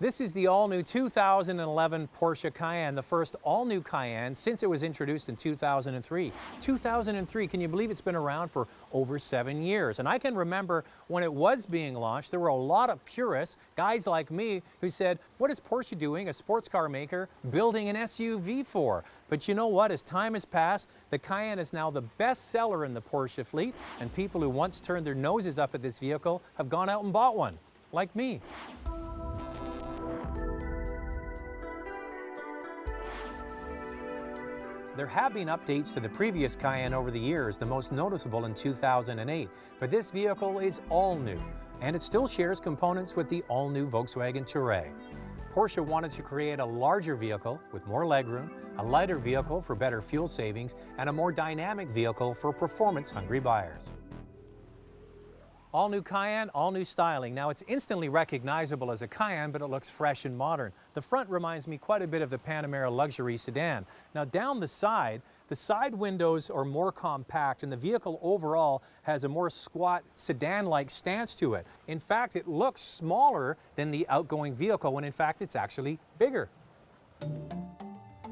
This is the all-new 2011 Porsche Cayenne, the first all-new Cayenne since it was introduced in 2003. 2003, can you believe it's been around for over 7 years? And I can remember when it was being launched, there were a lot of purists, guys like me, who said, what is Porsche doing, a sports car maker, building an SUV for? But you know what, as time has passed, the Cayenne is now the best seller in the Porsche fleet, and people who once turned their noses up at this vehicle have gone out and bought one, like me. There have been updates to the previous Cayenne over the years, the most noticeable in 2008, but this vehicle is all new, and it still shares components with the all-new Volkswagen Touareg. Porsche wanted to create a larger vehicle with more legroom, a lighter vehicle for better fuel savings, and a more dynamic vehicle for performance-hungry buyers. All new Cayenne, all new styling. Now it's instantly recognizable as a Cayenne, but it looks fresh and modern. The front reminds me quite a bit of the Panamera luxury sedan. Now down the side windows are more compact and the vehicle overall has a more squat sedan-like stance to it. In fact, it looks smaller than the outgoing vehicle when in fact it's actually bigger.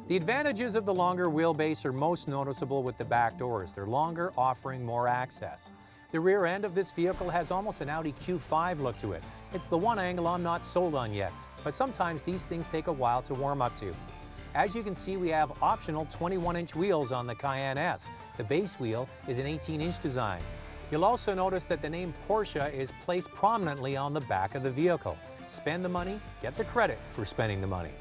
The advantages of the longer wheelbase are most noticeable with the back doors. They're longer, offering more access. The rear end of this vehicle has almost an Audi Q5 look to it. It's the one angle I'm not sold on yet, but sometimes these things take a while to warm up to. As you can see, we have optional 21-inch wheels on the Cayenne S. The base wheel is an 18-inch design. You'll also notice that the name Porsche is placed prominently on the back of the vehicle. Spend the money, get the credit for spending the money.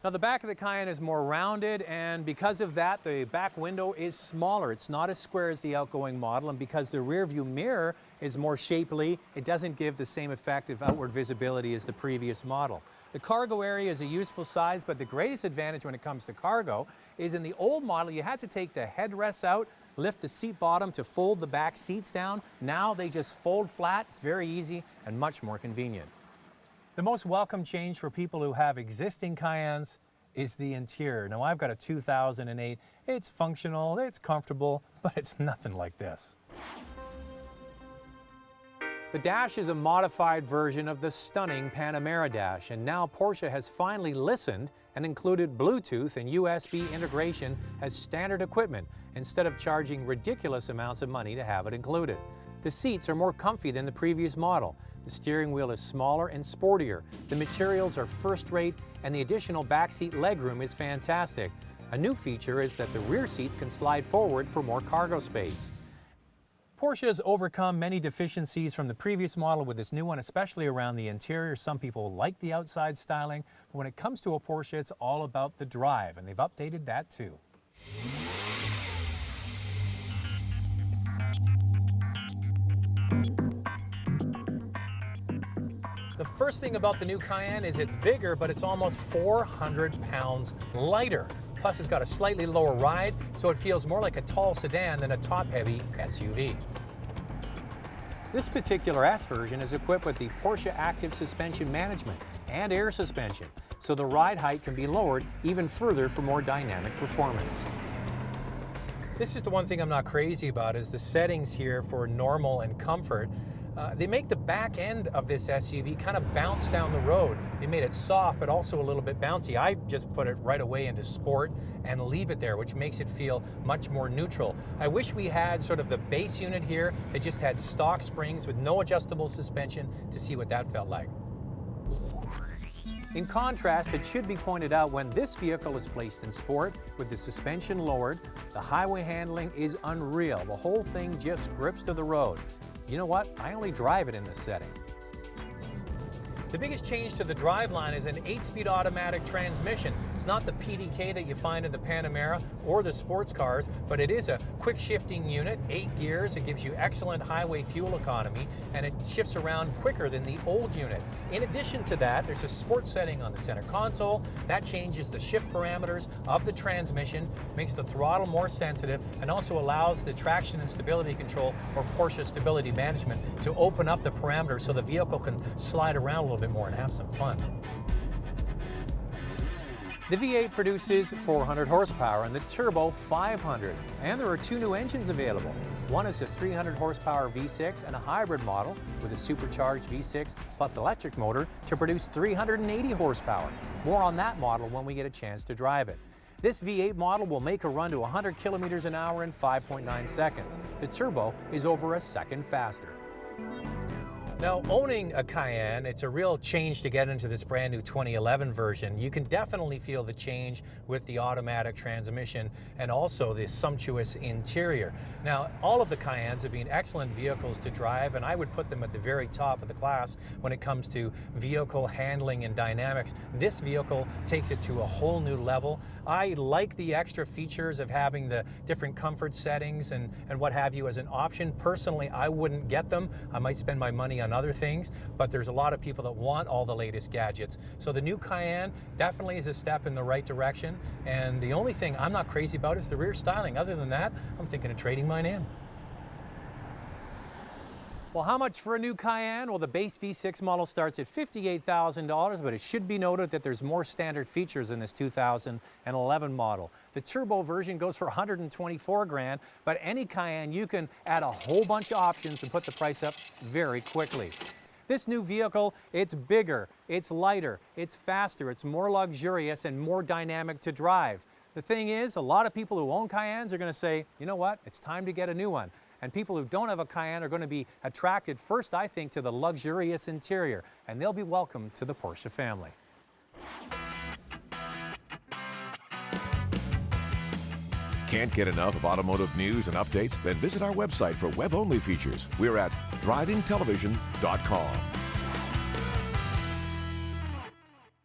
Now the back of the Cayenne is more rounded, and because of that, the back window is smaller. It's not as square as the outgoing model, and because the rear view mirror is more shapely, it doesn't give the same effective outward visibility as the previous model. The cargo area is a useful size, but the greatest advantage when it comes to cargo is in the old model, you had to take the headrests out, lift the seat bottom to fold the back seats down. Now they just fold flat. It's very easy and much more convenient. The most welcome change for people who have existing Cayennes is the interior. Now I've got a 2008, it's functional, it's comfortable, but it's nothing like this. The dash is a modified version of the stunning Panamera dash, and now Porsche has finally listened and included Bluetooth and USB integration as standard equipment instead of charging ridiculous amounts of money to have it included. The seats are more comfy than the previous model. The steering wheel is smaller and sportier. The materials are first-rate, and the additional backseat legroom is fantastic. A new feature is that the rear seats can slide forward for more cargo space. Porsche has overcome many deficiencies from the previous model with this new one, especially around the interior. Some people like the outside styling, but when it comes to a Porsche, it's all about the drive, and they've updated that too. The first thing about the new Cayenne is it's bigger, but it's almost 400 pounds lighter. Plus, it's got a slightly lower ride, so it feels more like a tall sedan than a top-heavy SUV. This particular S version is equipped with the Porsche Active Suspension Management and air suspension, so the ride height can be lowered even further for more dynamic performance. This is the one thing I'm not crazy about, is the settings here for normal and comfort. They make the back end of this SUV kind of bounce down the road. They made it soft, but also a little bit bouncy. I just put it right away into sport and leave it there, which makes it feel much more neutral. I wish we had sort of the base unit here that just had stock springs with no adjustable suspension to see what that felt like. In contrast, it should be pointed out when this vehicle is placed in sport with the suspension lowered, the highway handling is unreal. The whole thing just grips to the road. You know what? I only drive it in this setting. The biggest change to the driveline is an 8-speed automatic transmission. It's not the PDK that you find in the Panamera or the sports cars, but it is a quick shifting unit, 8 gears. It gives you excellent highway fuel economy, and it shifts around quicker than the old unit. In addition to that, there's a sport setting on the center console. That changes the shift parameters of the transmission, makes the throttle more sensitive, and also allows the traction and stability control, or Porsche Stability Management, to open up the parameters so the vehicle can slide around a little bit more and have some fun. The V8 produces 400 horsepower and the turbo 500. And there are two new engines available. One is a 300 horsepower V6 and a hybrid model with a supercharged V6 plus electric motor to produce 380 horsepower. More on that model when we get a chance to drive it. This V8 model will make a run to 100 kilometers an hour in 5.9 seconds. The turbo is over a second faster. Now, owning a Cayenne, it's a real change to get into this brand new 2011 version. You can definitely feel the change with the automatic transmission and also the sumptuous interior. Now, all of the Cayennes have been excellent vehicles to drive, and I would put them at the very top of the class when it comes to vehicle handling and dynamics. This vehicle takes it to a whole new level. I like the extra features of having the different comfort settings and what have you as an option. Personally, I wouldn't get them. I might spend my money on other things, but there's a lot of people that want all the latest gadgets. So the new Cayenne definitely is a step in the right direction, and the only thing I'm not crazy about is the rear styling. Other than that, I'm thinking of trading mine in. Well, how much for a new Cayenne? Well, the base V6 model starts at $58,000, but it should be noted that there's more standard features in this 2011 model. The turbo version goes for $124,000, but any Cayenne, you can add a whole bunch of options and put the price up very quickly. This new vehicle, it's bigger, it's lighter, it's faster, it's more luxurious and more dynamic to drive. The thing is, a lot of people who own Cayennes are going to say, you know what, it's time to get a new one. And people who don't have a Cayenne are going to be attracted first, I think, to the luxurious interior, and they'll be welcome to the Porsche family. Can't get enough of automotive news and updates? Then visit our website for web-only features. We're at drivingtelevision.com.